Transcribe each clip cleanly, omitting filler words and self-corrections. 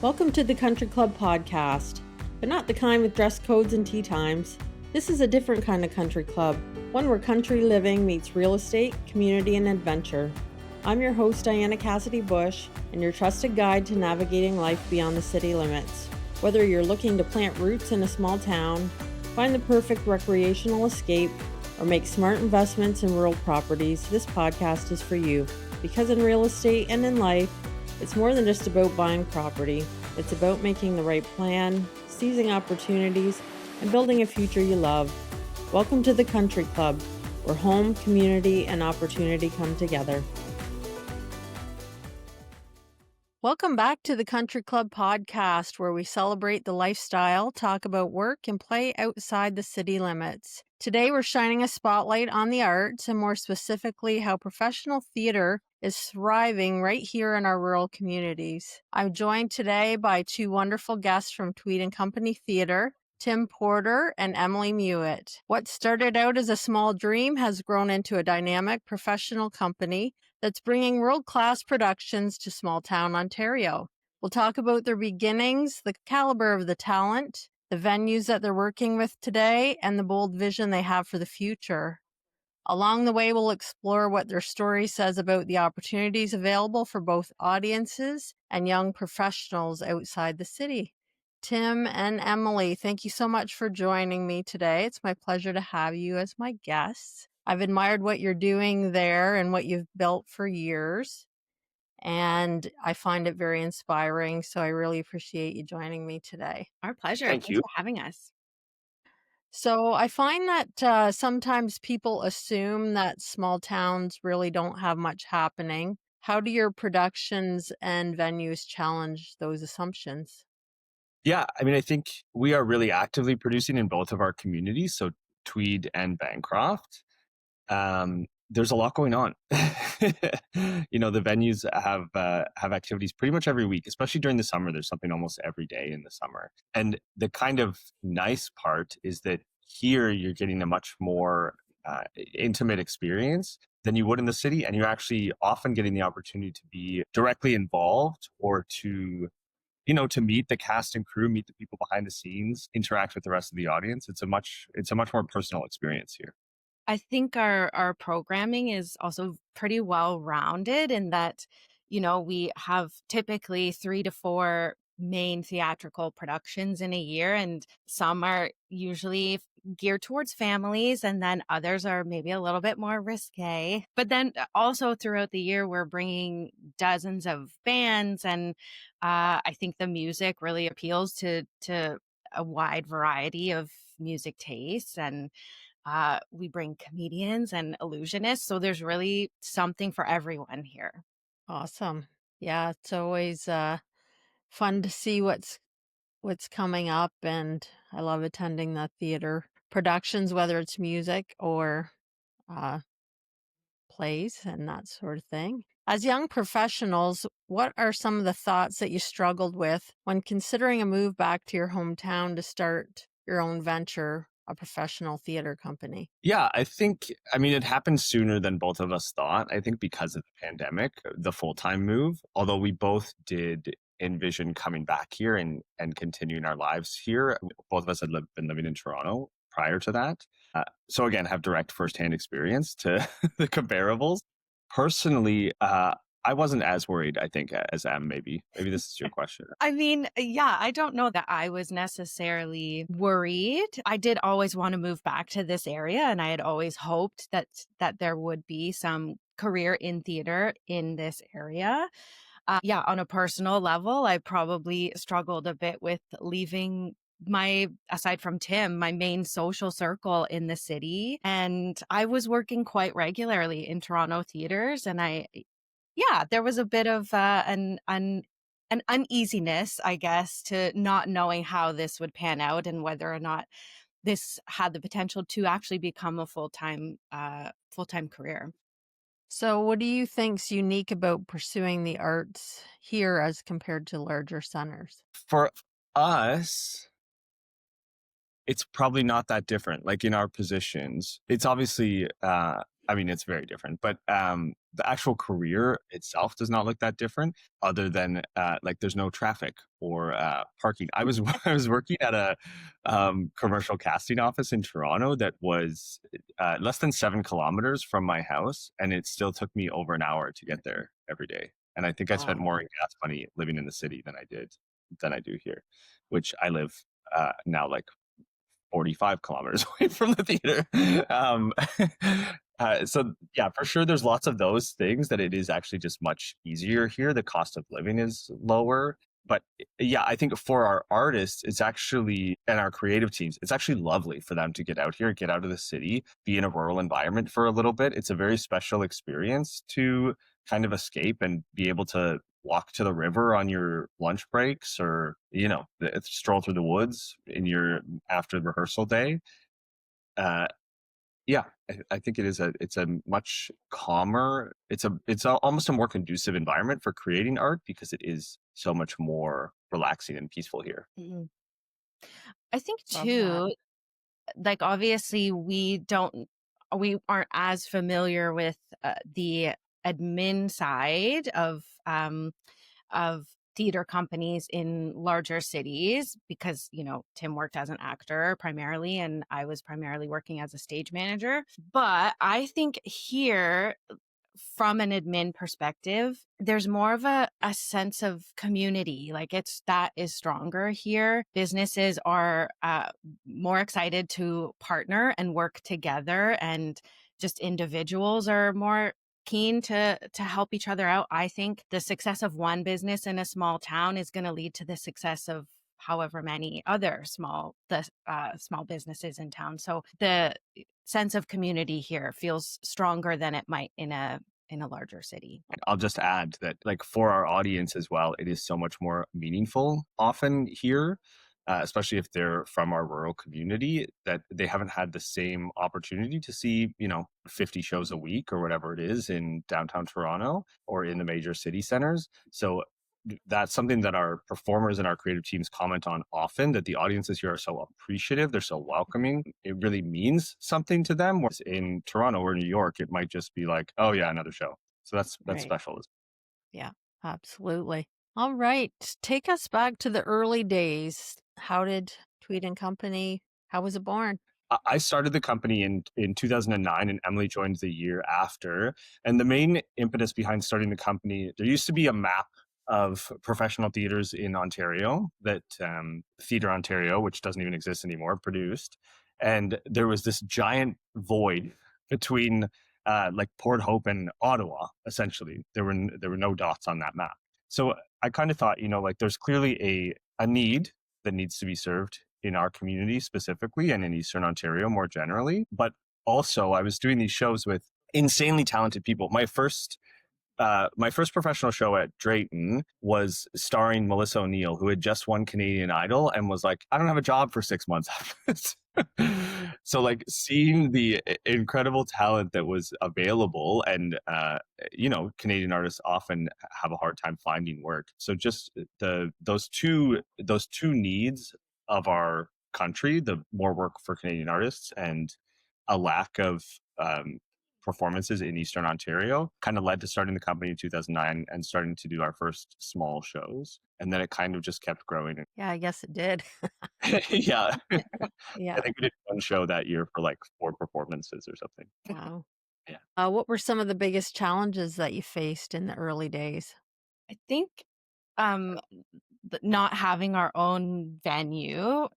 Welcome to the Country Club podcast, but not the kind with dress codes and tea times. This is a different kind of country club, one where country living meets real estate, community, and adventure. I'm your host, Diana Cassidy-Bush, and your trusted guide to navigating life beyond the city limits. Whether you're looking to plant roots in a small town, find the perfect recreational escape, or make smart investments in rural properties, this podcast is for you. Because in real estate and in life, it's more than just about buying property. It's about making the right plan, seizing opportunities, and building a future you love. Welcome to the Country Club, where home, community, and opportunity come together. Welcome back to the Country Club podcast, where we celebrate the lifestyle, talk about work, and play outside the city limits. Today, we're shining a spotlight on the arts, and more specifically, how professional theater is thriving right here in our rural communities. I'm joined today by two wonderful guests from Tweed Company Theater, Tim Porter and Emily Mewett. What started out as a small dream has grown into a dynamic professional company that's bringing world-class productions to small-town Ontario. We'll talk about their beginnings, the caliber of the talent, the venues that they're working with today, and the bold vision they have for the future. Along the way, we'll explore what their story says about the opportunities available for both audiences and young professionals outside the city. Tim and Emily, thank you so much for joining me today. It's my pleasure to have you as my guests. I've admired what you're doing there and what you've built for years, and I find it very inspiring, so I really appreciate you joining me today. Our pleasure. Thank Thanks you. for having us. So I find that sometimes people assume that small towns really don't have much happening. How do your productions and venues challenge those assumptions? Yeah, I mean, I think we are really actively producing in both of our communities, so Tweed and Bancroft. There's a lot going on. The venues have activities pretty much every week, especially during the summer. There's something almost every day in the summer. And the kind of nice part is that here you're getting a much more intimate experience than you would in the city. And you're actually often getting the opportunity to be directly involved or to meet the cast and crew, meet the people behind the scenes, interact with the rest of the audience. It's a much more personal experience here. I think our programming is also pretty well rounded in that, we have typically 3 to 4 main theatrical productions in a year, and some are usually geared towards families, and then others are maybe a little bit more risque. But then also throughout the year, we're bringing dozens of bands, and I think the music really appeals to a wide variety of music tastes, and we bring comedians and illusionists. So there's really something for everyone here. Awesome. Yeah, it's always fun to see what's coming up, and I love attending the theater productions, whether it's music or plays and that sort of thing. As young professionals, what are some of the thoughts that you struggled with when considering a move back to your hometown to start your own venture, a professional theater company? Yeah, it happened sooner than both of us thought. I think because of the pandemic, the full-time move, although we both did envision coming back here and continuing our lives here. Both of us had been living in Toronto prior to that. So again, have direct firsthand experience to the comparables. Personally, I wasn't as worried, I think, as Em, maybe. Maybe this is your question. I mean, yeah, I don't know that I was necessarily worried. I did always want to move back to this area, and I had always hoped that there would be some career in theater in this area. On a personal level, I probably struggled a bit with leaving aside from Tim, my main social circle in the city. And I was working quite regularly in Toronto theaters. And there was a bit of an uneasiness, I guess, to not knowing how this would pan out and whether or not this had the potential to actually become a full-time career. So what do you think's unique about pursuing the arts here as compared to larger centers? For us, it's probably not that different. Like in our positions, it's obviously I mean, it's very different, but the actual career itself does not look that different, other than like there's no traffic or parking. I was I was working at a commercial casting office in Toronto that was less than 7 kilometers from my house, and it still took me over an hour to get there every day. And I think I spent Wow. more in gas money living in the city than I do here, which I live now like 45 kilometers away from the theater. So yeah, for sure, there's lots of those things that it is actually just much easier here. The cost of living is lower. But yeah, I think for our artists, it's actually, and our creative teams, it's actually lovely for them to get out here, get out of the city, be in a rural environment for a little bit. It's a very special experience to kind of escape and be able to walk to the river on your lunch breaks, or stroll through the woods in your after rehearsal day. Yeah, I think it's a much calmer, almost a more conducive environment for creating art, because it is so much more relaxing and peaceful here. Mhm. I think Love that. too, like obviously we aren't as familiar with the admin side of theater companies in larger cities, because Tim worked as an actor primarily and I was primarily working as a stage manager. But I think here, from an admin perspective, there's more of a sense of community. Like that is stronger here. Businesses are more excited to partner and work together, and just individuals are more keen to help each other out. I think the success of one business in a small town is going to lead to the success of however many other small businesses in town. So the sense of community here feels stronger than it might in a larger city. I'll just add that, like, for our audience as well, it is so much more meaningful often here, especially if they're from our rural community, that they haven't had the same opportunity to see, 50 shows a week or whatever it is in downtown Toronto or in the major city centers. So that's something that our performers and our creative teams comment on often, that the audiences here are so appreciative, they're so welcoming. It really means something to them. Whereas in Toronto or New York, it might just be like, oh yeah, another show. So that's Right. special. Yeah, absolutely. All right. Take us back to the early days. How did Tweed and Company, how was it born? I started the company in 2009, and Emily joined the year after. And the main impetus behind starting the company, there used to be a map of professional theaters in Ontario that Theatre Ontario, which doesn't even exist anymore, produced. And there was this giant void between like Port Hope and Ottawa, essentially. There were no dots on that map. So I kind of thought, like, there's clearly a need that needs to be served in our community specifically, and in Eastern Ontario more generally. But also, I was doing these shows with insanely talented people. My first professional show at Drayton was starring Melissa O'Neill, who had just won Canadian Idol and was like, I don't have a job for 6 months after this. So, like, seeing the incredible talent that was available, and Canadian artists often have a hard time finding work. So just those two needs of our country, the more work for Canadian artists and a lack of performances in Eastern Ontario, kind of led to starting the company in 2009 and starting to do our first small shows. And then it kind of just kept growing. Yeah, I guess it did. Yeah. Yeah. I think we did one show that year for like 4 performances or something. Wow. Yeah. What were some of the biggest challenges that you faced in the early days? I think um not having our own venue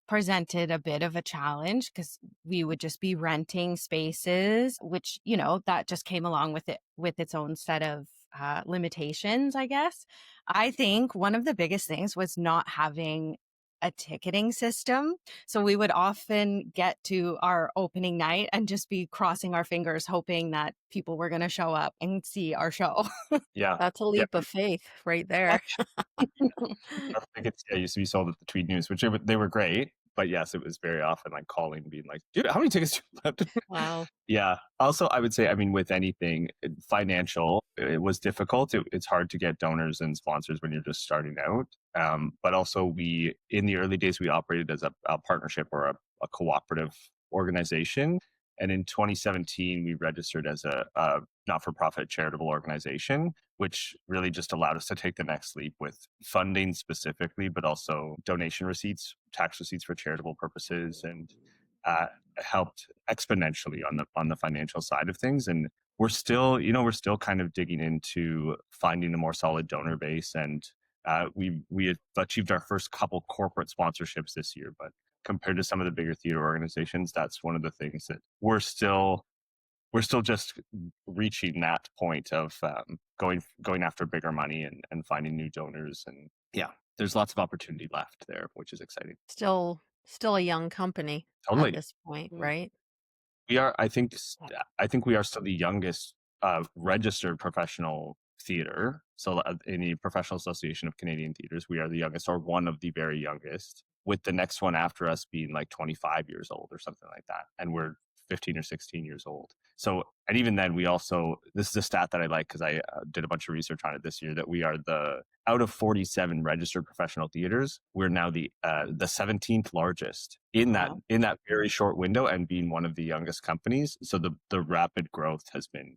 presented a bit of a challenge, because we would just be renting spaces, which, that just came along with its own set of limitations, I guess. I think one of the biggest things was not having a ticketing system. So we would often get to our opening night and just be crossing our fingers, hoping that people were going to show up and see our show. Yeah. That's a leap of faith right there. Our tickets used to be sold at the Tweed News, which they were great. But yes, it was very often like calling, being like, dude, how many tickets do you have left? Wow. Yeah. Also, I would say, I mean, with anything financial, it was difficult. It's hard to get donors and sponsors when you're just starting out. But also, in the early days, we operated as a partnership or a cooperative organization. And in 2017, we registered as a not-for-profit charitable organization, which really just allowed us to take the next leap with funding specifically, but also donation receipts, tax receipts for charitable purposes, and helped exponentially on the financial side of things. And we're still kind of digging into finding a more solid donor base, and we have achieved our first couple corporate sponsorships this year. But compared to some of the bigger theater organizations, that's one of the things that we're still just reaching that point of going after bigger money and finding new donors. And yeah, there's lots of opportunity left there, which is exciting. Still a young company Totally. at this point, right? We are, I think we are still the youngest registered professional theater. So in the Professional Association of Canadian Theaters, we are the youngest, or one of the very youngest, with the next one after us being like 25 years old or something like that. And we're 15 or 16 years old. So, and even then we also, this is a stat that I like because I did a bunch of research on it this year, that we are out of 47 registered professional theaters, we're now the 17th largest in that very short window, and being one of the youngest companies. So the rapid growth has been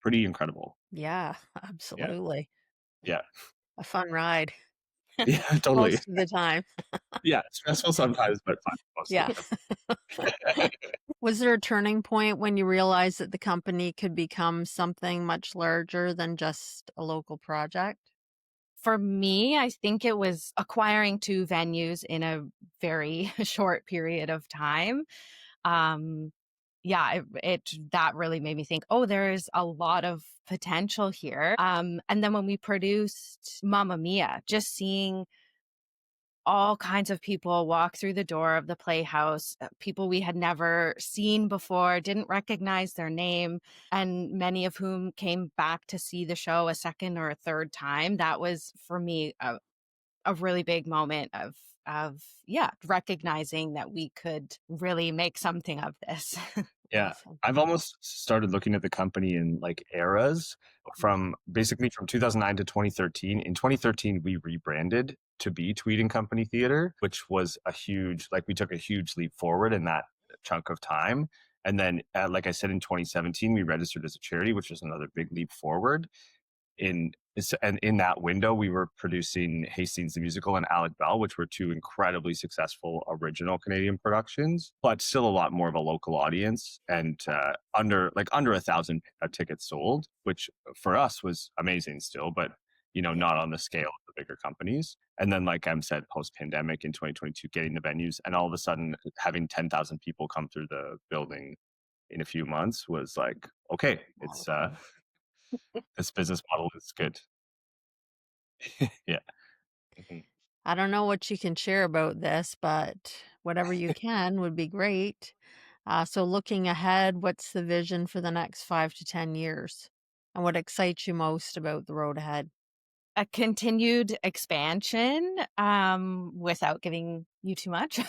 pretty incredible. Yeah, absolutely. Yeah. A fun ride. Yeah, totally. Most of the time. Yeah, stressful sometimes, but fun most Yeah. of the time. Was there a turning point when you realized that the company could become something much larger than just a local project? For me, I think it was acquiring 2 venues in a very short period of time. Yeah, that really made me think, oh, there's a lot of potential here. And then when we produced Mamma Mia, just seeing all kinds of people walk through the door of the Playhouse, people we had never seen before, didn't recognize their name, and many of whom came back to see the show a second or a third time. That was, for me, a really big moment of recognizing that we could really make something of this. Yeah. Awesome. I've almost started looking at the company in like eras, from 2009 to 2013. In 2013, we rebranded to be Tweed and Company Theater, which was we took a huge leap forward in that chunk of time. And then, like I said, in 2017, we registered as a charity, which was another big leap forward. And in that window, we were producing Hastings the Musical and Alec Bell, which were 2 incredibly successful original Canadian productions, but still a lot more of a local audience, and under 1,000 tickets sold, which for us was amazing still, but not on the scale of the bigger companies. And then, like I said, post-pandemic in 2022, getting the venues, and all of a sudden having 10,000 people come through the building in a few months was like, okay, it's this business model is good. Yeah. Mhm. I don't know what you can share about this, but whatever you can would be great. So looking ahead, what's the vision for the next 5 to 10 years? And what excites you most about the road ahead? A continued expansion, without giving you too much,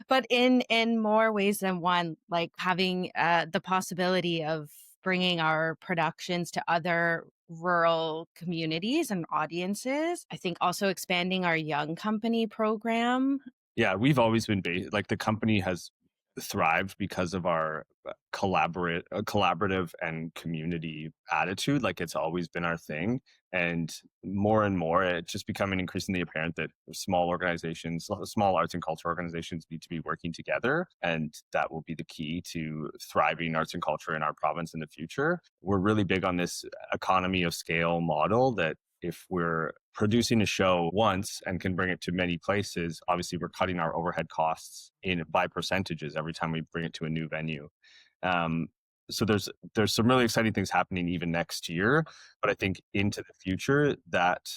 but in more ways than one, like having the possibility of bringing our productions to other rural communities and audiences. I think also expanding our young company program. Yeah, we've always been like the company has thrived because of our collaborative and community attitude. Like it's always been our thing, and more it's just becoming increasingly apparent that small organizations, small arts and culture organizations, need to be working together, and that will be the key to thriving arts and culture in our province in the future. We're really big on this economy of scale model, that if we're producing a show once and can bring it to many places, obviously we're cutting our overhead costs by percentages every time we bring it to a new venue. So there's some really exciting things happening even next year, but I think into the future, that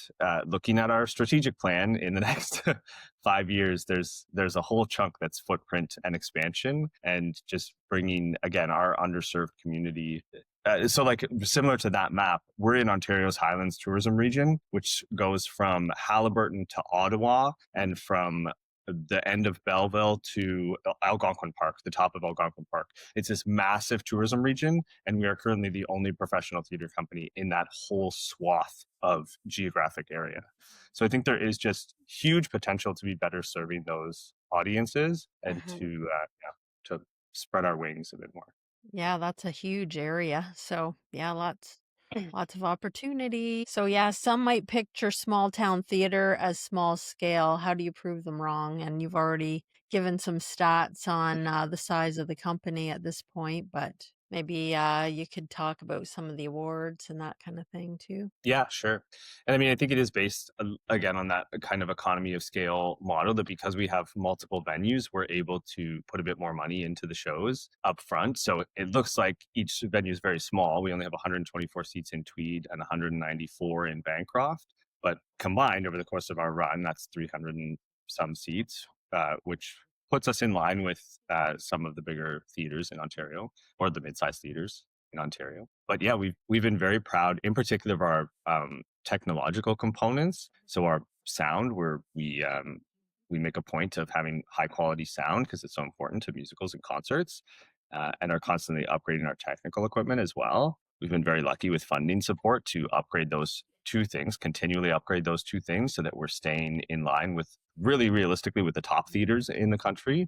looking at our strategic plan in the next 5 years, there's a whole chunk that's footprint and expansion, and just bringing again our underserved community. So like similar to that map, we're in Ontario's Highlands tourism region, which goes from Haliburton to Ottawa, and from the end of Belleville to Algonquin Park, the top of Algonquin Park. It's this massive tourism region, and we are currently the only professional theater company in that whole swath of geographic area. So I think there is just huge potential to be better serving those audiences, and to spread our wings a bit more. Yeah, that's a huge area. So, yeah, lots of opportunity. So, yeah, some might picture small town theater as small scale. How do you prove them wrong? And you've already given some stats on the size of the company at this point, but maybe you could talk about some of the awards and that kind of thing too. Yeah, sure. And I mean, I think it is based again on that kind of economy of scale model, that because we have multiple venues, we're able to put a bit more money into the shows up front. So it looks like each venue is very small. We only have 124 seats in Tweed and 194 in Bancroft. But combined over the course of our run, that's 300 and some seats, which puts us in line with some of the bigger theaters in Ontario, or the mid-sized theaters in Ontario. But yeah, we've been very proud, in particular, of our technological components. So our sound, where we make a point of having high quality sound because it's so important to musicals and concerts, and are constantly upgrading our technical equipment as well. We've been very lucky with funding support to upgrade those two things, continually upgrade those two things, so that we're staying in line with, really realistically, with the top theaters in the country.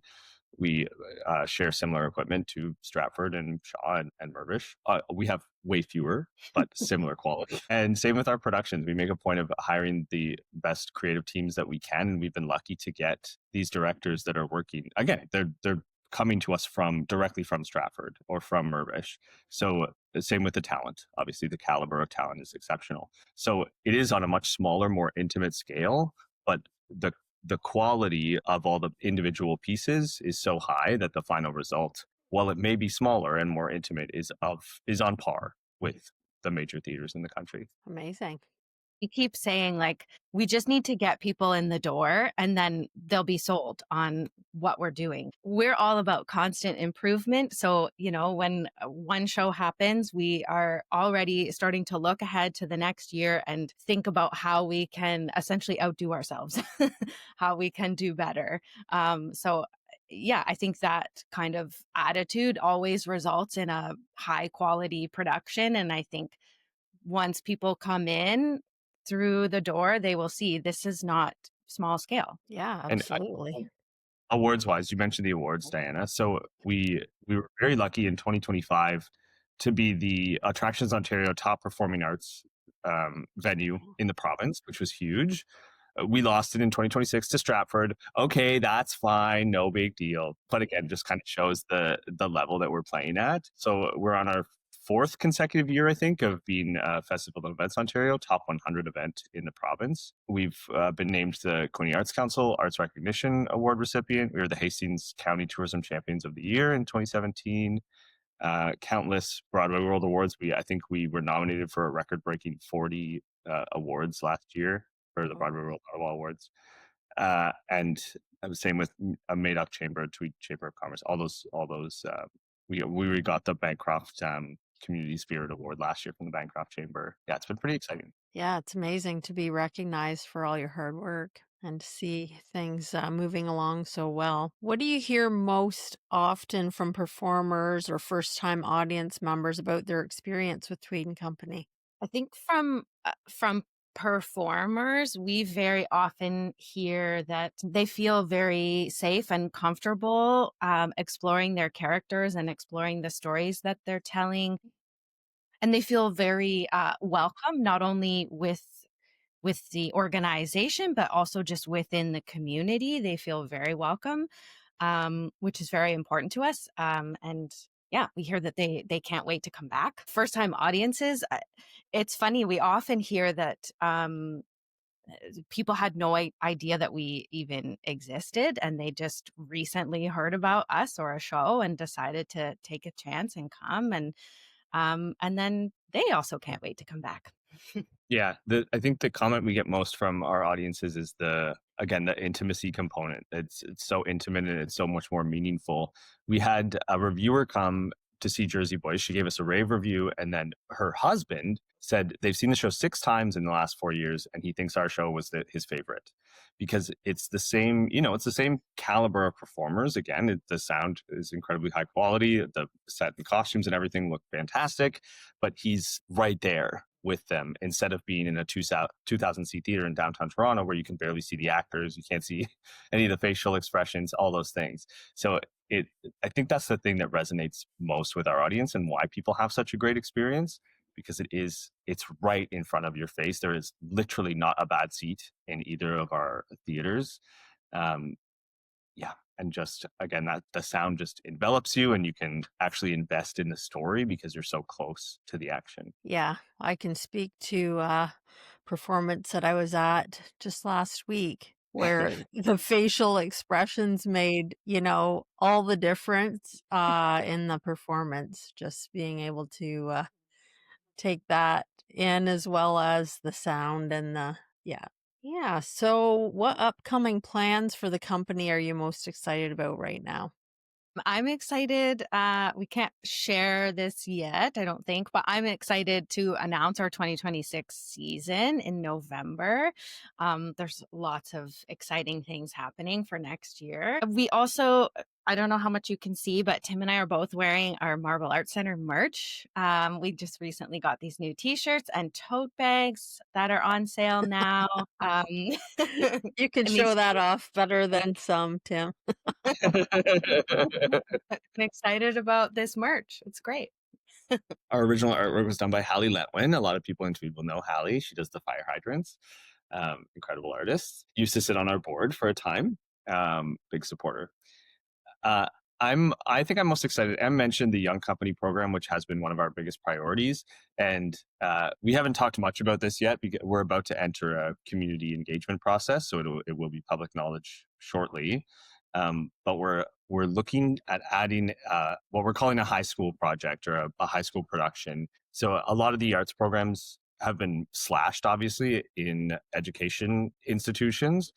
We share similar equipment to Stratford and Shaw and Mirvish. We have way fewer, but similar quality. And same with our productions. We make a point of hiring the best creative teams that we can. And we've been lucky to get these directors that are working. Again, they're coming to us directly from Stratford or from Mirvish. So the same with the talent. Obviously, the caliber of talent is exceptional. So it is on a much smaller, more intimate scale, but the quality of all the individual pieces is so high that the final result, while it may be smaller and more intimate, is on par with the major theaters in the country. Amazing. You keep saying, like, we just need to get people in the door and then they'll be sold on what we're doing. We're all about constant improvement. So, when one show happens, we are already starting to look ahead to the next year and think about how we can essentially outdo ourselves, how we can do better. So, yeah, I think that kind of attitude always results in a high quality production. And I think once people come in through the door, they will see this is not small scale. Yeah, And absolutely. awards wise, you mentioned the awards, Diana. So we were very lucky in 2025 to be the Attractions Ontario top performing arts venue in the province, which was huge. We lost it in 2026 to Stratford. Okay, that's fine, no big deal. But again, just kind of shows the level that we're playing at. So we're on our fourth consecutive year, I think, of being Festival of Events Ontario top 100 event in the province. We've been named the Coney Arts Council Arts Recognition Award recipient. We were the Hastings County Tourism Champions of the Year in 2017. Countless Broadway World Awards. I think we were nominated for a record-breaking 40 awards last year for the Broadway World Awards. And the same with Madoc Chamber, Tweed Chamber of Commerce. All those. We got the Bancroft Community Spirit Award last year from the Bancroft Chamber. Yeah, it's been pretty exciting. Yeah, it's amazing to be recognized for all your hard work and to see things moving along so well. What do you hear most often from performers or first-time audience members about their experience with Tweed and Company? I think from performers, we very often hear that they feel very safe and comfortable exploring their characters and exploring the stories that they're telling. And they feel very welcome, not only with the organization, but also just within the community. They feel very welcome, which is very important to us. And yeah, we hear that they can't wait to come back. First time audiences, it's funny. We often hear that people had no idea that we even existed, and they just recently heard about us or a show and decided to take a chance and come. And then they also can't wait to come back. Yeah, I think the comment we get most from our audiences is the intimacy component. It's so intimate and it's so much more meaningful. We had a reviewer come to see Jersey Boys. She gave us a rave review, and then her husband said they've seen the show 6 times in the last 4 years, and he thinks our show was his favorite because it's the same. It's the same caliber of performers. Again, the sound is incredibly high quality. The set and costumes and everything look fantastic, but he's right there with them instead of being in a 2,000 seat theater in downtown Toronto where you can barely see the actors, you can't see any of the facial expressions, all those things. So I think that's the thing that resonates most with our audience and why people have such a great experience, because it's right in front of your face. There is literally not a bad seat in either of our theaters. Yeah. And just again, that the sound just envelops you and you can actually invest in the story because you're so close to the action. Yeah, I can speak to a performance that I was at just last week where the facial expressions made, all the difference in the performance, just being able to take that in as well as the sound and yeah. Yeah, so what upcoming plans for the company are you most excited about right now? I'm excited. We can't share this yet, I don't think, but I'm excited to announce our 2026 season in November. There's lots of exciting things happening for next year. We also, I don't know how much you can see, but Tim and I are both wearing our Marble Arts Center merch. We just recently got these new t-shirts and tote bags that are on sale now. You can and show these that off better than some, Tim. I'm excited about this merch. It's great. Our original artwork was done by Hallie Letwin. A lot of people in Tweed will know Hallie. She does the fire hydrants. Incredible artist. Used to sit on our board for a time. Big supporter. Uh, I think I'm most excited. Em mentioned the Young Company program, which has been one of our biggest priorities. And we haven't talked much about this yet because we're about to enter a community engagement process. So it will be public knowledge shortly. But we're looking at adding what we're calling a high school project or a high school production. So a lot of the arts programs have been slashed, obviously, in education institutions.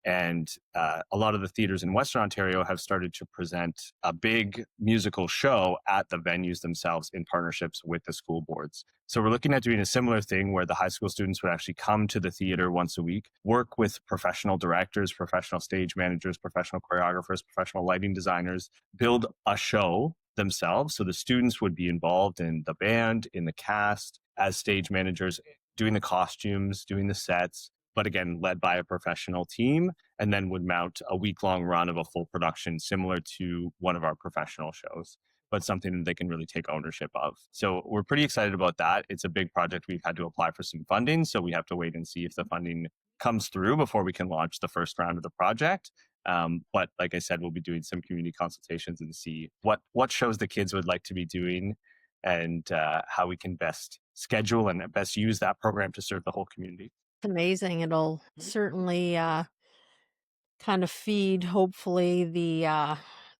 And a lot of the theaters in Western Ontario have started to present a big musical show at the venues themselves in partnerships with the school boards. So we're looking at doing a similar thing where the high school students would actually come to the theater once a week, work with professional directors, professional stage managers, professional choreographers, professional lighting designers, build a show themselves. So the students would be involved in the band, in the cast, as stage managers, doing the costumes, doing the sets, but again, led by a professional team, and then would mount a week-long run of a full production similar to one of our professional shows, but something that they can really take ownership of. So we're pretty excited about that. It's a big project. We've had to apply for some funding, so we have to wait and see if the funding comes through before we can launch the first round of the project. But like I said, we'll be doing some community consultations and see what shows the kids would like to be doing and how we can best schedule and best use that program to serve the whole community. It's amazing. It'll certainly kind of feed, hopefully, the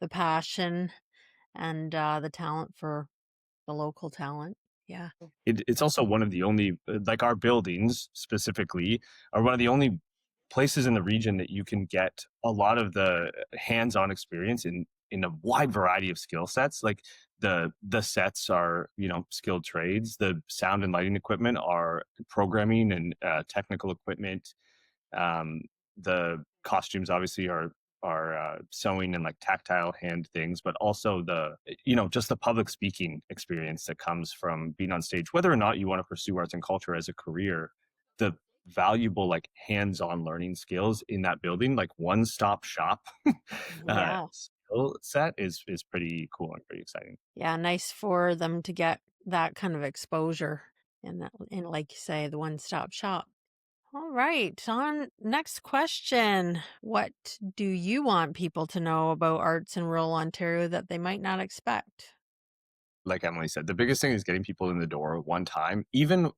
passion and the talent for the local talent. Yeah. It's also one of the only, like our buildings specifically, are one of the only places in the region that you can get a lot of the hands-on experience in a wide variety of skill sets. Like the sets are, skilled trades. The sound and lighting equipment are programming and technical equipment. The costumes obviously are sewing and like tactile hand things, but also just the public speaking experience that comes from being on stage, whether or not you want to pursue arts and culture as a career. The valuable like hands-on learning skills in that building, like one-stop shop Yeah. skill set is pretty cool and pretty exciting. Yeah. Nice for them to get that kind of exposure in like you say, the one-stop shop. All right. On next question. What do you want people to know about arts in rural Ontario that they might not expect? Like Emily said, the biggest thing is getting people in the door one time, even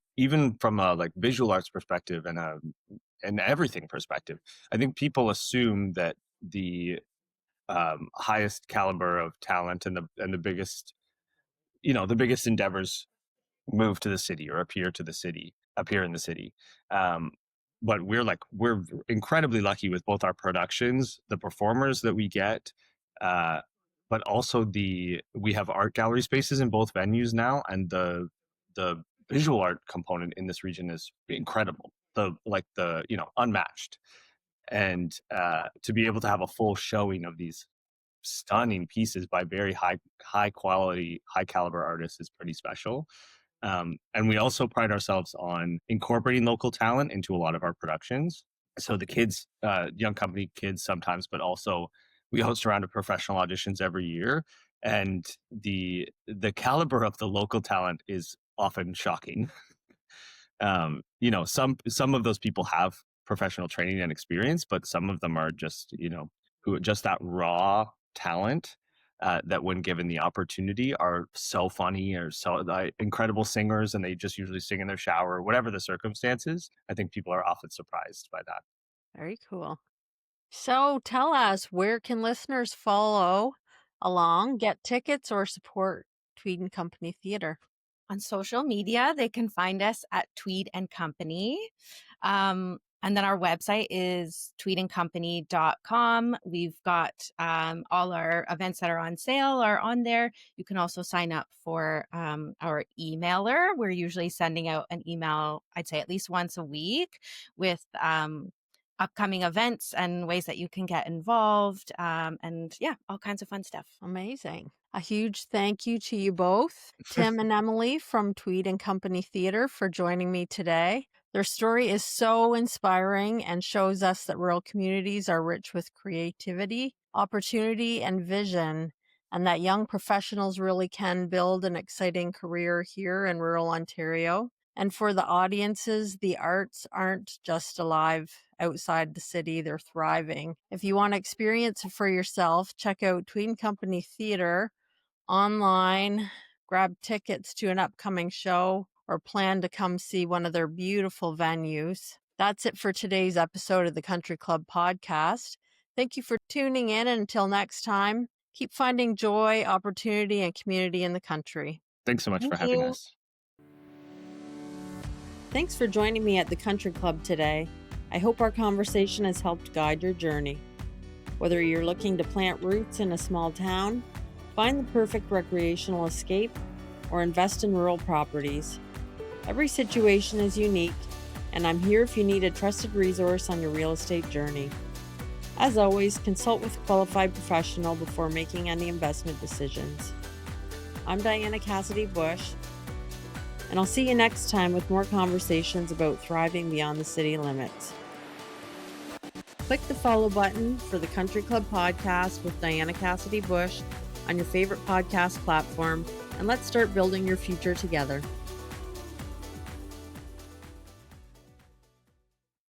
from a like visual arts perspective and an everything perspective. I think people assume that the highest caliber of talent and the biggest the biggest endeavors move to the city or appear in the city. But we're incredibly lucky with both our productions, the performers that we get, but also we have art gallery spaces in both venues now, and the visual art component in this region is incredible. Unmatched, and to be able to have a full showing of these stunning pieces by very high quality, high caliber artists is pretty special. And we also pride ourselves on incorporating local talent into a lot of our productions. So the kids, young company kids sometimes, but also we host a round of professional auditions every year. And the caliber of the local talent is often shocking. Some of those people have professional training and experience, but some of them are just, who just that raw talent that when given the opportunity are so funny or so incredible singers, and they just usually sing in their shower, whatever the circumstances. I think people are often surprised by that. Very cool. So tell us, where can listeners follow along, get tickets, or support Tweed and Company Theatre? On social media, they can find us at Tweed and Company. And then our website is tweedandcompany.com. We've got all our events that are on sale are on there. You can also sign up for our emailer. We're usually sending out an email, I'd say at least once a week, with upcoming events and ways that you can get involved. And yeah, all kinds of fun stuff. Amazing. A huge thank you to you both, Tim and Emily from Tweed and Company Theatre, for joining me today. Their story is so inspiring and shows us that rural communities are rich with creativity, opportunity, and vision, and that young professionals really can build an exciting career here in rural Ontario. And for the audiences, the arts aren't just alive outside the city, they're thriving. If you want to experience it for yourself, check out Tweed and Company Theatre online, grab tickets to an upcoming show, or plan to come see one of their beautiful venues. That's it for today's episode of the Country Club podcast. Thank you for tuning in, and until next time, keep finding joy, opportunity, and community in the country. Thanks so much Thank for having you. us. Thanks for joining me at the Country Club today. I hope our conversation has helped guide your journey. Whether you're looking to plant roots in a small town, find the perfect recreational escape, or invest in rural properties, every situation is unique, and I'm here if you need a trusted resource on your real estate journey. As always, consult with a qualified professional before making any investment decisions. I'm Diana Cassidy-Bush, and I'll see you next time with more conversations about thriving beyond the city limits. Click the follow button for the Country Club podcast with Diana Cassidy-Bush on your favorite podcast platform, and let's start building your future together.